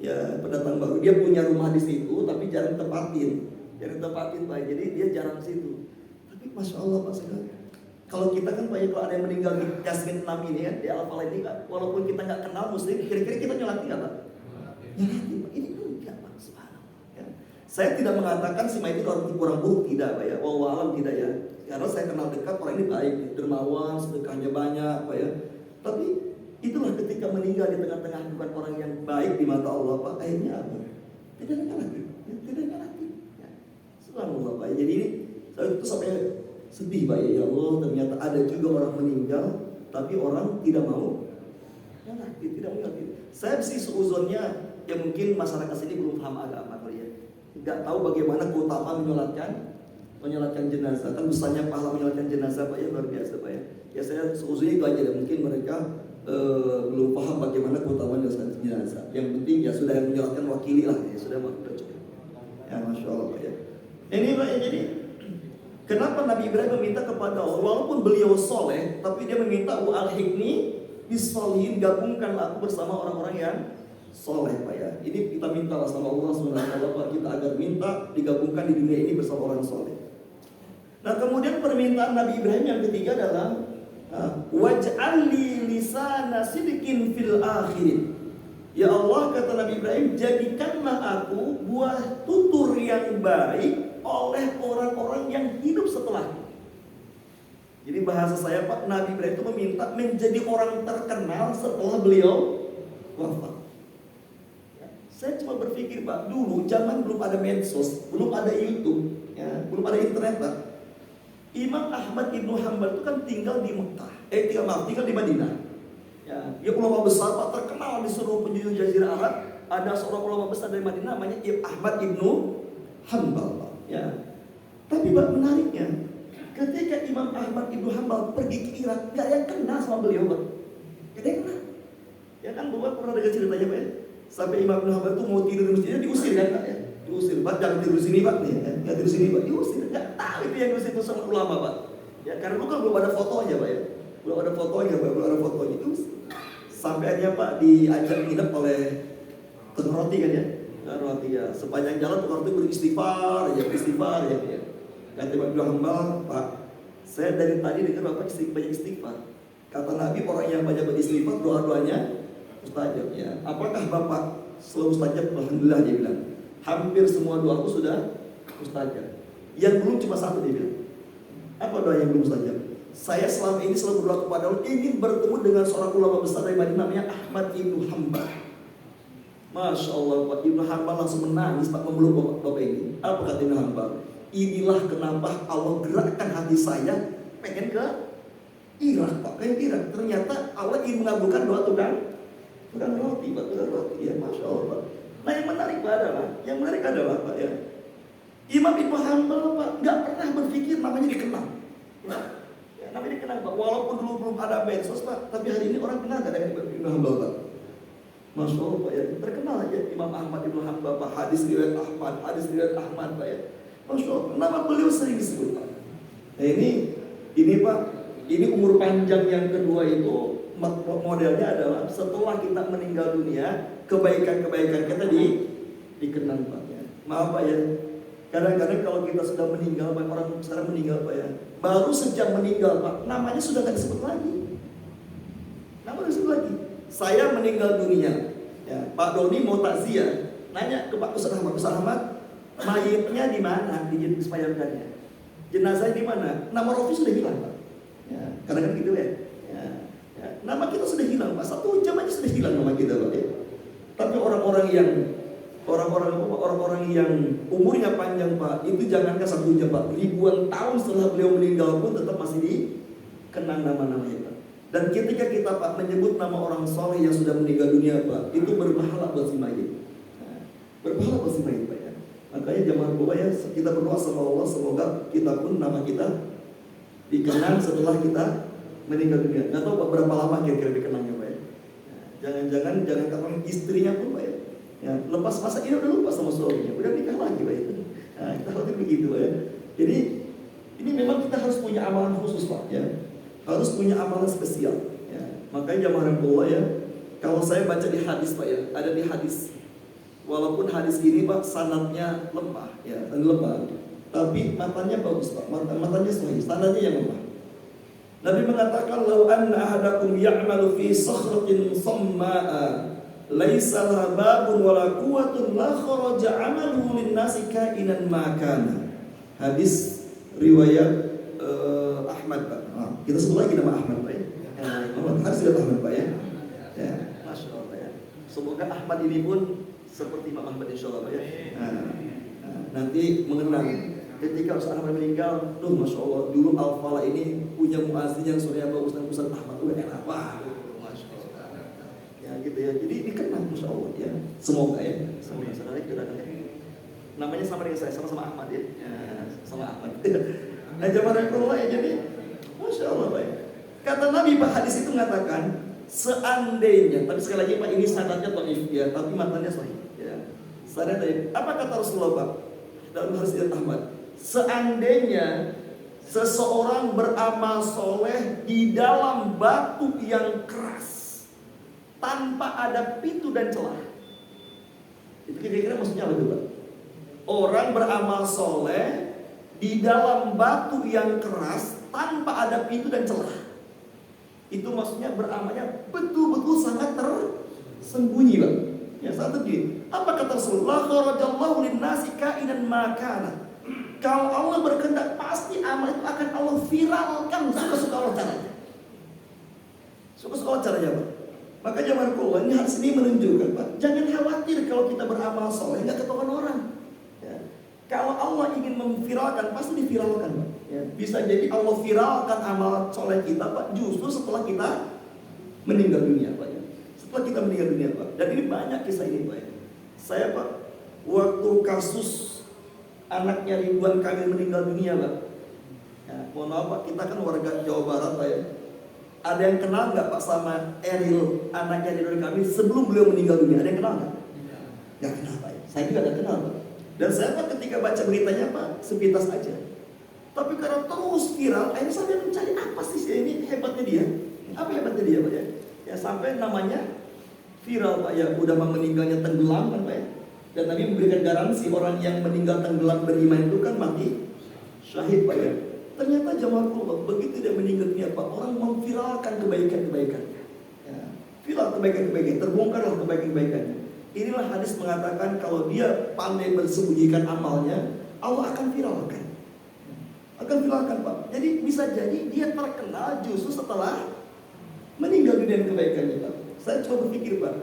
Ya, pendatang baru, dia punya rumah di situ tapi jarang tempatin Pak, jadi dia jarang situ. Tapi Masya Allah Pak, kalau kita kan Pak ya, kalau ada yang meninggal di Yasmin 6 ini kan, di Al-Falah ini Pak, walaupun kita nggak kenal muslim, kira-kira kita nyolatin nggak Pak? Nyolatin Pak, ini enggak Pak, subhanallah ya. Saya tidak mengatakan si mayit itu orang kurang buruk, tidak Pak ya, wallahu alam tidak ya. Karena saya kenal dekat, orang ini baik, dermawan, sedekahnya banyak Pak ya. Tapi itulah ketika meninggal di tengah-tengah bukan orang yang baik di mata Allah Pak, akhirnya apa? Tidak nyalatin ya. Subhanallah Pak. Jadi ini saya itu sampai sedih Pak ya Allah, ternyata ada juga orang meninggal tapi orang tidak mau nyalatin, tidak nyalatin. Saya sih seuzonnya ya mungkin masyarakat sini belum paham agama kali ya. Enggak tahu bagaimana keutamaan menyolatkan jenazah. Kan besarnya pahala menyolatkan jenazah Pak ya, luar biasa Pak ya. Ya saya seuzonnya itu aja dan mungkin mereka belum paham bagaimana keutamaan jenazah. Yang penting ya sudah yang menyolatkan wakili lah ya, sudah cukup. Ya Masya Allah Pak ya. Ini Pak ya, jadi kenapa Nabi Ibrahim meminta kepada Allah, walaupun beliau soleh, tapi dia meminta alhiqni bisolihin, gabungkanlah aku bersama orang-orang yang soleh Pak ya. Ini kita minta sama Allah SWT Pak, kita agar minta digabungkan di dunia ini bersama orang soleh. Nah kemudian permintaan Nabi Ibrahim yang ketiga adalah waj'alli lisana sidqin fil akhirin. Ya Allah, kata Nabi Ibrahim, jadikanlah aku buah tutur yang baik oleh orang-orang yang hidup setelahku. Jadi bahasa saya Pak, Nabi Ibrahim itu meminta menjadi orang terkenal setelah beliau wafat. Saya cuma berpikir Pak, dulu zaman belum ada medsos, belum ada YouTube, ya, belum ada internet Pak. Imam Ahmad Ibnu Hanbal itu kan tinggal di Mekah, tinggal di Madinah. Ya, dia ulama besar Pak, terkenal di seluruh penjuru Jazirah Arab. Ada seorang ulama besar dari Madinah namanya Ahmad Ibnu Hanbal Pak. Ya. Tapi Pak menariknya, ketika Imam Ahmad Ibnu Hanbal pergi ke Irak, gak ada yang kenal sama beliau Pak. Gak ada yang kenal. Ya kan Bapak pernah dengar ceritanya Pak ya? Sampai Imam Ibnu Hanbal itu mau tidur di masjidnya diusir kan Pak ya? Diusir Pak, jangan tidur sini Pak nih, jangan tidur sini Pak, diusir. Gak tahu itu yang diusir itu sama ulama Pak. Ya karena dulu kan belum ada fotonya Pak ya, belum ada fotonya Pak, belum ada fotonya itu. Sampai akhirnya Pak diajak nginep oleh tukang roti kan ya, tukang roti ya. Sepanjang jalan tukang roti beristighfar ya. Kata Imam Ibnu Hanbal, Pak, Saya dari tadi dengar Bapak banyak istighfar. Kata Nabi, orang yang banyak beristighfar doa-doanya mustajab ya. Apakah Bapak selalu mustajab? Alhamdulillah, dia bilang. Hampir semua doaku sudah mustajab. Yang belum cuma satu, dia bilang. Apa doa yang belum mustajab? Saya selama ini selalu berdoa kepada Allah, ingin bertemu dengan seorang ulama besar dari Madinah namanya Ahmad Ibnu Hanbal. Masya Allah, Pak Ibnu Hanbal langsung menangis Pak memeluk Bapak ini. Apa kata Ibnu Hanbal? Inilah kenapa Allah gerakkan hati saya pengen ke Irak, Pak. Pengen Irak. Ternyata Allah ingin mengabulkan doa tukang roti, Pak. Tukang roti, ya Masya Allah, Pak. Nah yang menarik adalah Pak ya, Imam Ibnu Hanbal, Pak, nggak pernah berpikir namanya dikenal. Ya, namanya dikenal, Pak. Walaupun dulu belum ada medsos, Pak, tapi hari ini orang kenal dengan Ibnu Hanbal, Pak. Masya Allah, Pak ya, terkenal aja Imam Ahmad Ibnu Hanbal, Pak. Hadis riwayat Ahmad, Pak ya. Masya Allah, nama beliau sering disebut, Pak. Nah ini Pak, ini umur panjang yang kedua itu modelnya adalah setelah kita meninggal dunia, kebaikan-kebaikan kita dikenang, Pak ya. Maaf Pak ya, kadang-kadang kalau kita sudah meninggal, Pak, orang sekarang meninggal, Pak ya, baru sejak meninggal, Pak, namanya sudah tidak disebut lagi. Namanya disebut lagi. Saya meninggal dunia, ya, Pak Doni mau takziah, nanya ke Pak Ustaz Ahmad, mayitnya di mana? Disemayamkannya. Jenazah di mana? Nama Rofi sudah hilang, Pak. Ya, kadang-kadang gitu ya. Nama kita sudah hilang, Pak. 1 jam aja sudah hilang nama kita, Pak ya. Tapi orang-orang yang umurnya panjang, Pak, itu jangankan 1 jam, Pak, ribuan tahun setelah beliau meninggal pun tetap masih dikenang nama-namanya, Pak. Dan ketika kita, Pak, menyebut nama orang soleh yang sudah meninggal dunia, Pak, itu berpahala buat si mayit. Berpahala buat si mayit, Pak ya. Makanya jamaah Bapak ya, kita berdoa sama Allah semoga kita pun nama kita dikenang setelah kita meninggal dunia. Nggak tahu Pak berapa lama kira-kira dikenangnya, Pak ya. Jangan katakan istrinya pun, Pak ya. Ya, lepas masa ini udah lupa sama suaminya, udah nikah lagi, Pak ya. Nah, kita khawatir begitu, Pak ya. Jadi ini memang kita harus punya amalan khusus, Pak ya. Harus punya amalan spesial ya. Makanya jamaah Allah ya, kalau saya baca di hadis, Pak ya, ada di hadis, walaupun hadis ini, Pak, sanadnya lemah ya, tapi matanya bagus, Pak. Matanya sahih, sanadnya yang lemah. Nabi mengatakan, "Lau anna ahadakum ya'malu fi sakhratin samma'a laisa laha babun wala quwwatun la kharaja 'amaluhu lin-nasi ka'inan ma kana." Hadis riwayat Ahmad, Pak. Kita sebut lagi nama Ahmad, Pak ya. Harus lihat Ahmad, Pak ya. Ya, Masya Allah ya. Semoga Ahmad ini pun seperti Imam Ahmad insya Allah, Pak ya. Nanti mengenang ketika Ustaz Ahmad meninggal, Masya Allah, dulu Al-Falah ini punya muazzin yang suaranya bagus dan Ustaz Ahmad udah enak, Masya Allah. Ya gitu ya. Jadi dikenang Masya Allah ya. Semoga ya. Semoga saudara kita namanya sama dengan saya, sama-sama Ahmad ya. Sama Ahmad. Nah, jamaah Allah ya, jadi Masya Allah, Pak. Kata Nabi, Pak, hadis itu mengatakan seandainya, tapi sekali lagi, Pak, ini sanadnya dhaif ya, tapi matanya sahih ya. Sanadnya apa kata Rasulullah, Pak? Dalam hadis Ahmad, seandainya seseorang beramal soleh di dalam batu yang keras tanpa ada pintu dan celah, itu kira-kira maksudnya apa, Pak? Orang beramal soleh di dalam batu yang keras tanpa ada pintu dan celah, itu maksudnya beramalnya betul-betul sangat tersembunyi, Pak. Ya, sangat tersembunyi. Apa kata Rasulullah? Kharajallahu lin-nasi ka'inan ma kana. Kalau Allah berkehendak, pasti amal itu akan Allah viralkan suka-suka Allah caranya. Suka-suka Allah caranya, Pak. Maka jamaah Allah, ini hadis ini menunjukkan, Pak, jangan khawatir kalau kita beramal soleh nggak ketahuan orang. Kalau Allah ingin memviralkan, pasti diviralkan, Pak. Ya, bisa jadi Allah viralkan amal soleh kita, Pak, justru setelah kita meninggal dunia, Pak. Ya. Setelah kita meninggal dunia, Pak. Dan ini banyak kisah ini, Pak. Ya. Saya, Pak, waktu kasus anaknya Ridwan Kamil meninggal dunia, Pak. Ya, mohon maaf, Pak, kita kan warga Jawa Barat, Pak ya. Ada yang kenal nggak, Pak, sama Eril, anaknya Ridwan Kamil sebelum beliau meninggal dunia? Ada yang kenal nggak? Nggak kenal, Pak. Saya juga nggak kenal, Pak. Dan saya, Pak, ketika baca beritanya, Pak, sepintas aja. Tapi karena terus viral, akhirnya saya mencari apa sih ini hebatnya dia? Apa hebatnya dia, Pak ya? Ya sampai namanya viral, Pak ya. Udah meninggalnya tenggelam kan, Pak ya. Dan Nabi memberikan garansi orang yang meninggal tenggelam beriman itu kan mati syahid, Pak ya. Ternyata jamaah begitu dia meninggal dunia Pak, orang memviralkan kebaikan-kebaikannya. Ya, viral kebaikan-kebaikan, terbongkarlah kebaikan-kebaikannya. Inilah hadis mengatakan kalau dia pandai bersembunyikan amalnya, Allah akan viralkan. Akan viralkan Pak. Jadi bisa jadi dia terkenal justru setelah meninggal dunia kebaikannya Pak. Saya coba berpikir Pak,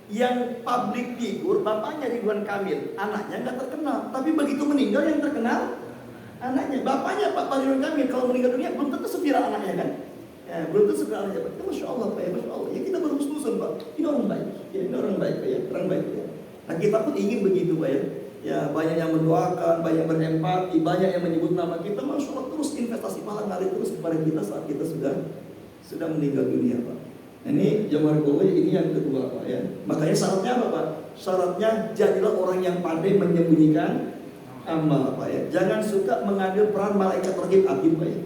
yang public figure bapaknya Ridwan Kamil, anaknya nggak terkenal, tapi begitu meninggal yang terkenal anaknya. Bapaknya Pak Ridwan Kamil kalau meninggal dunia belum tentu seviral anaknya kan? Ya, belum tentu seviral anaknya Pak. Ya, Masya Allah Pak, ya Masya Allah. Ya kita berhusnuzon Pak. Ini orang baik, ya, ini orang baik Pak ya, orang baik ya. Nah kita pun ingin begitu Pak ya. Ya banyak yang mendoakan, banyak berempati, banyak yang menyebut nama kita. Masya Allah terus investasi malah ngalir terus kepada kita saat kita sudah meninggal dunia Pak. Nah, ini jamaah ini yang kedua Pak ya. Makanya syaratnya apa Pak? Syaratnya jadilah orang yang pandai menyembunyikan amal Pak ya. Jangan suka mengambil peran malaikat raqib atid Pak ya.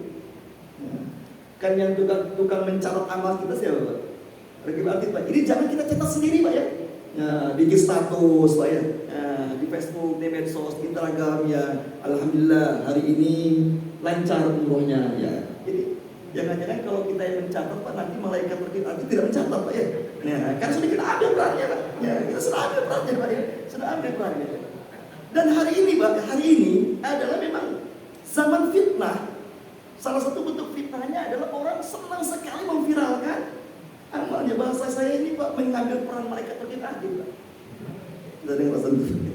Kan yang tukang mencatat amal kita siapa Pak? Raqib atid Pak. Ini jangan kita catat sendiri Pak ya. Bikin status Pak ya. Di Facebook, di medsos, Instagram ya. Alhamdulillah hari ini lancar umrohnya ya. Jadi jangan-jangan kalau kita yang mencatat Pak, nanti malaikat raqib atid tidak mencatat Pak ya. Nah, kan sudah kita ambil perannya Pak. Ya, kita sudah ambil perannya Pak ya. Sudah ambil perannya. Dan hari ini Pak, hari ini adalah memang zaman fitnah. Salah satu bentuk fitnahnya adalah orang senang sekali memviralkan amalnya. Bahasa saya ini Pak, mengambil peran malaikat raqib atid Pak. Tidak ada yang rasa dulu.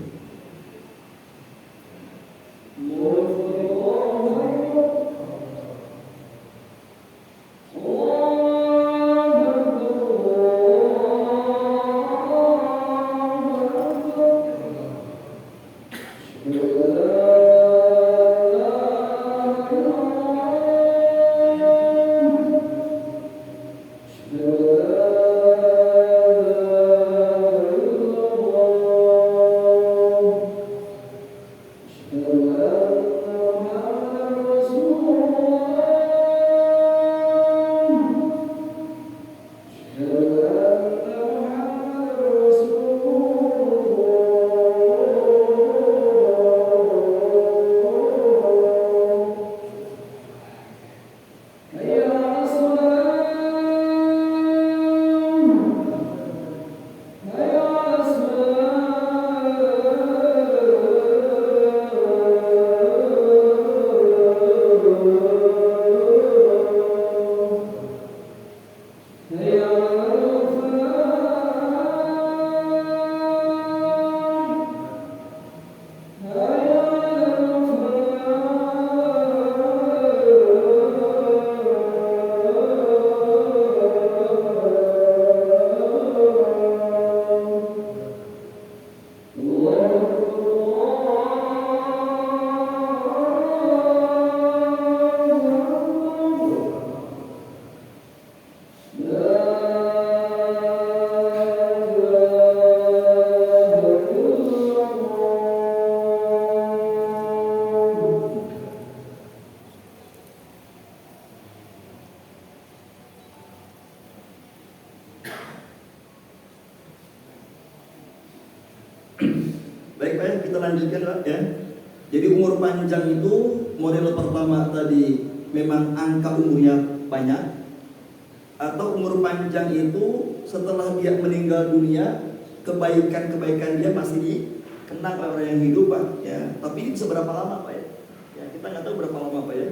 Baik Pak ya, kita lanjutkan Pak ya. Jadi umur panjang itu model pertama tadi memang angka umurnya banyak, atau umur panjang itu setelah dia meninggal dunia kebaikan-kebaikan dia masih dikenang oleh orang yang hidup Pak ya. Tapi ini bisa berapa lama Pak ya? Ya kita nggak tahu berapa lama Pak ya.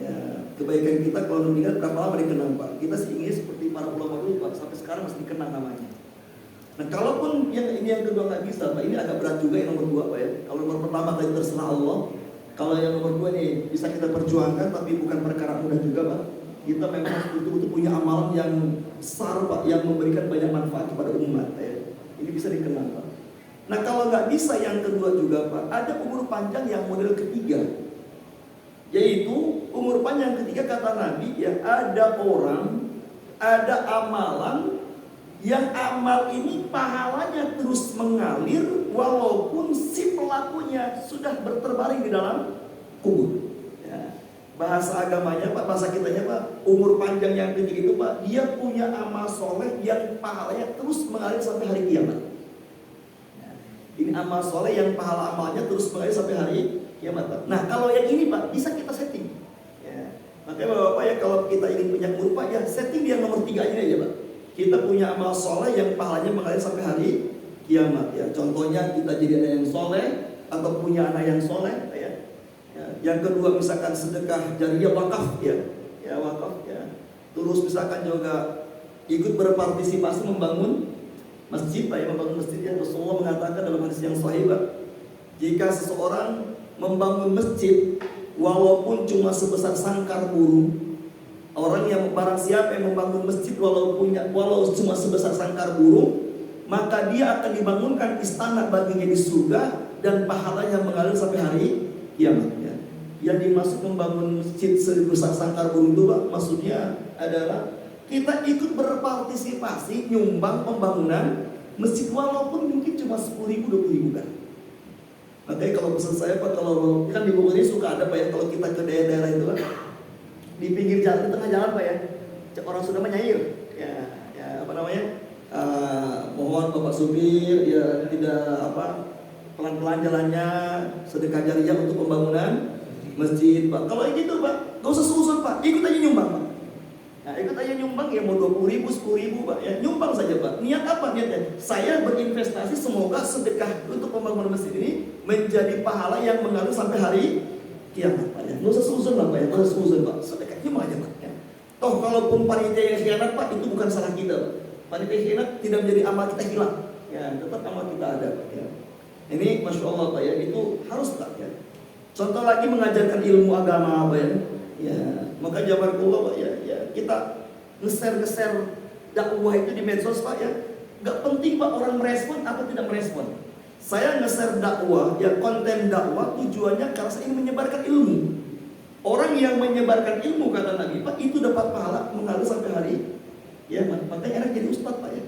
Ya kebaikan kita kalau meninggal berapa lama dikenang Pak? Kita sih ingin seperti para ulama dulu Pak, sampai sekarang masih dikenang namanya. Nah kalaupun yang kedua nggak bisa Pak, ini agak berat juga yang nomor 2 Pak ya. Kalau nomor pertama tadi terserah Allah, kalau yang nomor 2 nih bisa kita perjuangkan tapi bukan perkara mudah juga Pak. Kita memang harus betul-betul punya amalan yang besar Pak, yang memberikan banyak manfaat kepada umat Pak ya. Ini bisa dikenal Pak. Nah kalau nggak bisa yang kedua juga Pak, ada umur panjang yang model ketiga, yaitu umur panjang ketiga kata Nabi ya, ada orang, ada amalan yang amal ini pahalanya terus mengalir walaupun si pelakunya sudah berterbaring di dalam kubur. Ya. Bahasa agamanya Pak, bahasa kitanya Pak, umur panjang yang tinggi itu Pak, dia punya amal soleh yang pahalanya terus mengalir sampai hari kiamat. Ya. Ini amal soleh yang pahala amalnya terus mengalir sampai hari kiamat Pak. Nah kalau yang ini Pak, bisa kita setting. Makanya Bapak ya, kalau kita ingin punya guru Pak ya, setting dia nomor 3 aja Pak. Kita punya amal soleh yang pahalanya mengalir sampai hari kiamat ya. Contohnya kita jadi anak yang soleh atau punya anak yang soleh ya. Yang kedua misalkan sedekah jariyah, wakaf ya, wakaf ya. Terus misalkan juga ikut berpartisipasi membangun masjid Pak ya, membangun masjid ya. Rasulullah mengatakan dalam hadis yang sahih Pak, jika seseorang membangun masjid walaupun cuma sebesar sangkar burung, orang yang barang siapa yang membangun masjid walau cuma sebesar sangkar burung, maka dia akan dibangunkan istana baginya di surga dan pahalanya mengalir sampai hari kiamat ya. Yang dimaksud membangun masjid sebesar sangkar burung itu Pak, maksudnya adalah kita ikut berpartisipasi nyumbang pembangunan masjid walaupun mungkin cuma 10.000, 20.000 kan. Makanya kalau pesan saya Pak, kalau kan di Bogor ini suka ada Pak ya, kalau kita ke daerah-daerah itu kan, di pinggir jalan, di tengah jalan Pak ya, orang sudah menyair ya apa namanya, mohon Bapak supir ya tidak pelan-pelan jalannya, sedekah jariyah untuk pembangunan masjid Pak. Kalau gitu Pak, gak usah susun Pak, ikut aja nyumbang Pak. Nah, ikut aja nyumbang ya, mau 20.000, 10.000 Pak ya, nyumbang saja Pak. Niat apa niatnya? Saya berinvestasi semoga sedekah untuk pembangunan masjid ini menjadi pahala yang mengalir sampai hari kiamat Pak ya. Gak usah susun lah Pak ya, gak usah susun Pak, sedekah nyumbang aja Pak ya. Toh kalaupun panitia yang khianat Pak, itu bukan salah kita Pak. Panitia khianat tidak menjadi amal kita hilang ya, tetap amal kita ada Pak ya. Ini Masya Allah Pak ya, itu harus Pak ya. Contoh lagi mengajarkan ilmu agama Pak ya, maka jazakallah Pak ya, kita nge-share dakwah itu di medsos Pak ya. Gak penting Pak orang merespon atau tidak merespon. Saya nge-share dakwah ya, konten dakwah tujuannya karena saya ingin menyebarkan ilmu. Orang yang menyebarkan ilmu kata Nabi Pak, itu dapat pahala mengalir sampai hari ya. Makanya enak jadi ustadz Pak ya.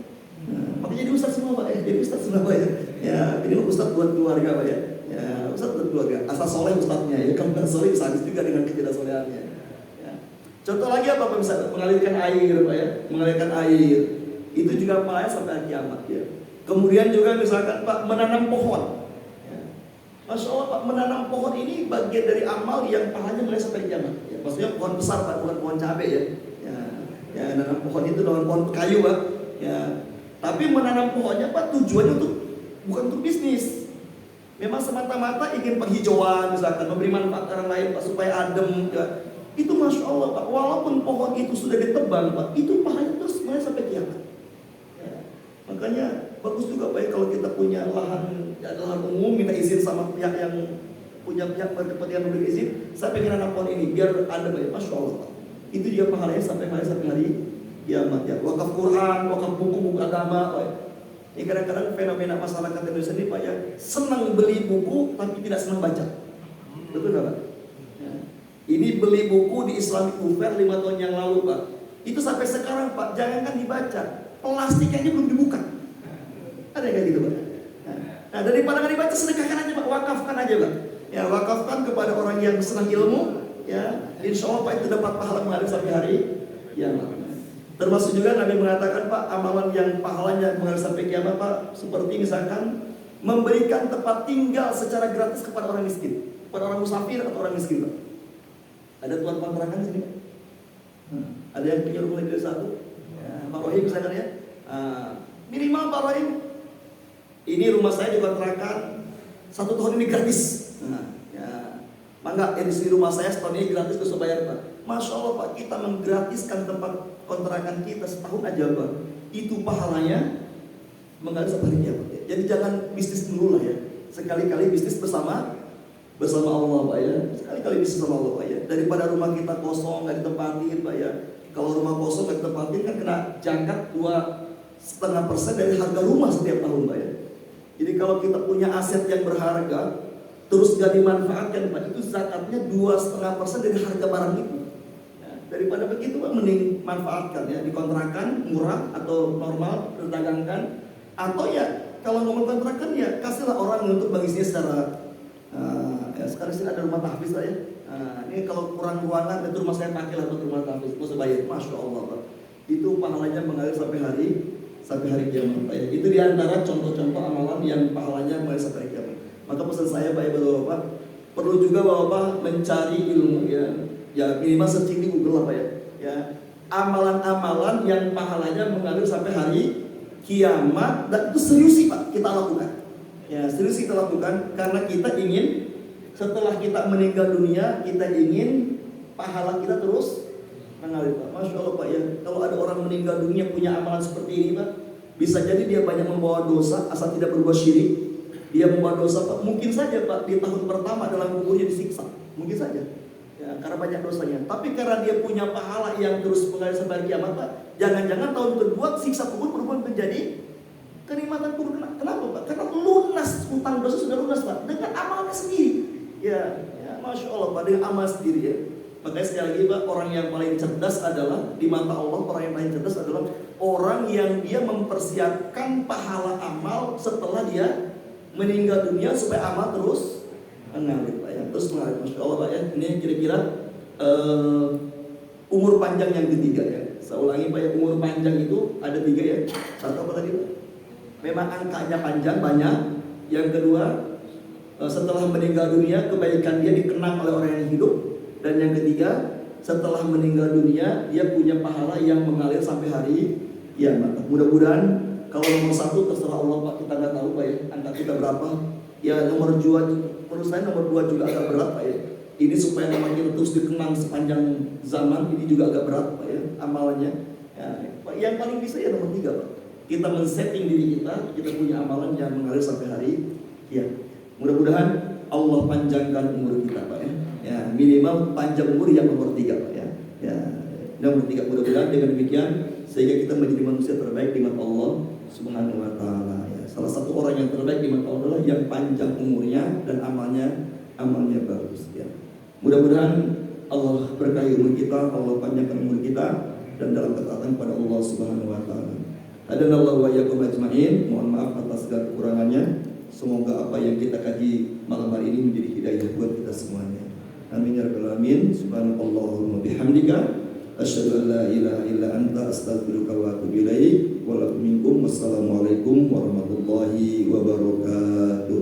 Makanya jadi ustadz semua Pak ya, jadi ustadz semua Pak ya. Ya ini ustadz buat keluarga Pak ya. Ya, ustadz buat keluarga, asal soleh ustadznya ya, kalau bukan soleh bisa habis juga dengan ketidaksolehannya ya. Contoh lagi apa Pak, bisa mengalirkan air Pak ya, mengalirkan air itu juga pahalanya sampai kiamat ya. Kemudian juga misalkan Pak menanam pohon ya. Masya Allah Pak, menanam pohon ini bagian dari amal yang pahalanya mulai sampai kiamat ya. Maksudnya pohon besar Pak, bukan pohon cabai ya. Ya menanam pohon itu dengan pohon kayu Pak ya. Tapi menanam pohonnya Pak tujuannya bukan untuk bisnis. Memang semata-mata ingin penghijauan misalkan, memberi manfaat orang lain Pak supaya adem ya. Itu Masya Allah Pak, walaupun pohon itu sudah ditebang Pak, itu pahalanya terus mulai sampai kiamat ya. Makanya bagus juga Pak ya, kalau kita punya lahan umum, minta izin sama pihak yang punya pihak berkepentingan memberi izin, saya pengen nanam pohon ini biar adem ya. Masya Allah Pak, itu juga pahalanya sampai hari kiamat ya. Wakaf Quran, wakaf buku-buku agama Pak ya. Ini kadang-kadang fenomena masyarakat Indonesia ini Pak ya, senang beli buku tapi tidak senang baca. Betul nggak Pak? Ya. Ini beli buku di Islamic Book Fair 5 tahun yang lalu Pak, itu sampai sekarang Pak, jangankan dibaca, plastiknya belum dibuka. Ada yang kayak gitu Pak? Nah daripada nggak dibaca, sedekahkan aja Pak, wakafkan aja Pak. Ya wakafkan kepada orang yang senang ilmu ya, insya Allah Pak itu dapat pahala mengalir sampai hari kiamat. Termasuk juga Nabi mengatakan Pak, amalan yang pahalanya mengalir sampai kiamat Pak, seperti misalkan memberikan tempat tinggal secara gratis kepada orang miskin, kepada orang musafir atau orang miskin Pak. Ada tuan kontrakan di sini Pak? Ada yang punya rumah lebih dari satu? Ya, Pak Rohim misalkan ya, minimal Pak Rohim, ini rumah saya dikontrakan 1 tahun ini gratis. Ya, mangga di rumah saya setahun ini gratis, terus bayar Pak. Masya Allah Pak, kita menggratiskan tempat kontrakan kita setahun aja Pak, itu pahalanya mengalir sampai hari kiamat ya. Jadi jangan bisnis dulu lah ya, sekali-kali bisnis bersama Allah Pak ya, sekali-kali bisnis sama Allah Pak ya. Daripada rumah kita kosong nggak ditempatin Pak ya. Kalau rumah kosong nggak ditempatin kan kena jangkat 2,5% dari harga rumah setiap tahun Pak ya. Jadi kalau kita punya aset yang berharga terus gak dimanfaatkan Pak, itu zakatnya 2,5% dari harga barang itu. Daripada begitu Pak, mending manfaatkan ya, dikontrakan murah atau normal, berdagangkan. Atau ya kalau ngomong kontrakan ya kasihlah orang untuk mengisinya secara ya sekarang sih ada rumah tahfiz Pak ya. Ini kalau kurang ruangan itu rumah saya pakai lah untuk rumah tahfiz, mau bayar. Masya Allah Pak, itu pahalanya mengalir sampai hari kiamat Pak ya. Itu diantara contoh-contoh amalan yang pahalanya mengalir sampai hari kiamat. Maka pesan saya Pak ya, Bapak perlu juga Bapak mencari ilmu ya. Ya minimal searching di Google begitulah Pak ya. Ya, amalan-amalan yang pahalanya mengalir sampai hari kiamat, dan itu serius sih Pak kita lakukan. Ya, serius kita lakukan karena kita ingin setelah kita meninggal dunia, kita ingin pahala kita terus mengalir Pak. Masya Allah Pak ya, kalau ada orang meninggal dunia punya amalan seperti ini Pak, bisa jadi dia banyak membawa dosa asal tidak berbuat syirik. Dia membawa dosa Pak, mungkin saja Pak di tahun pertama dalam kuburnya disiksa, mungkin saja ya, karena banyak dosanya. Tapi karena dia punya pahala yang terus mengalir sampai kiamat Pak, jangan-jangan tahun kedua siksa kubur berubah menjadi kenikmatan kubur. Kenapa Pak? Karena lunas, utang dosa sudah lunas Pak dengan amalnya sendiri. Ya, Masya Allah Pak, dengan amal sendiri ya. Makanya sekali lagi Pak, orang yang paling cerdas adalah di mata Allah, orang yang paling cerdas adalah orang yang dia mempersiapkan pahala amal setelah dia meninggal dunia supaya amal terus mengalir Pak ya, terus mengalir. Masya Allah Pak ya, ini kira-kira umur panjang yang ketiga ya. Saya ulangi Pak ya, umur panjang itu ada 3 ya. Satu apa tadi Pak? Memang angkanya panjang banyak. Yang kedua, setelah meninggal dunia kebaikan dia dikenang oleh orang yang hidup. Dan yang ketiga, setelah meninggal dunia dia punya pahala yang mengalir sampai hari kiamat. Mudah-mudahan kalau nomor 1 terserah Allah Pak, kita nggak tahu Pak ya angka kita berapa. Ya nomor 2, menurut saya nomor 2 juga agak berat Pak ya. Ini supaya nama kita terus dikenang sepanjang zaman, ini juga agak berat Pak ya amalannya. Ya, Pak, yang paling bisa ya nomor 3 Pak. Kita men-setting diri kita punya amalan yang mengalir sampai hari kiamat. Mudah-mudahan Allah panjangkan umur kita Pak ya. Ya, minimal panjang umur yang nomor 3 Pak ya. Ya, nomor 3 mudah-mudahan dengan demikian sehingga kita menjadi manusia terbaik di mata Allah Subhanahu wa taala ya. Salah satu orang yang terbaik di mata Allah adalah yang panjang umurnya dan amalnya bagus ya. Mudah-mudahan Allah berkahi umur kita, Allah panjangkan umur kita dan dalam ketaatan kepada Allah Subhanahu wa taala. Hadanallahu wa iyyakum ajmain. Mohon maaf atas segala kekurangannya. Semoga apa yang kita kaji malam hari ini menjadi hidayah buat kita semuanya. Amin ya rabbal alamin. Subhanallahumma bihamdika asyhadu an la ilaha illa anta astaghfiruka wa atubu ilaik. Wa lakum minkum wassalamualaikum warahmatullahi wabarakatuh.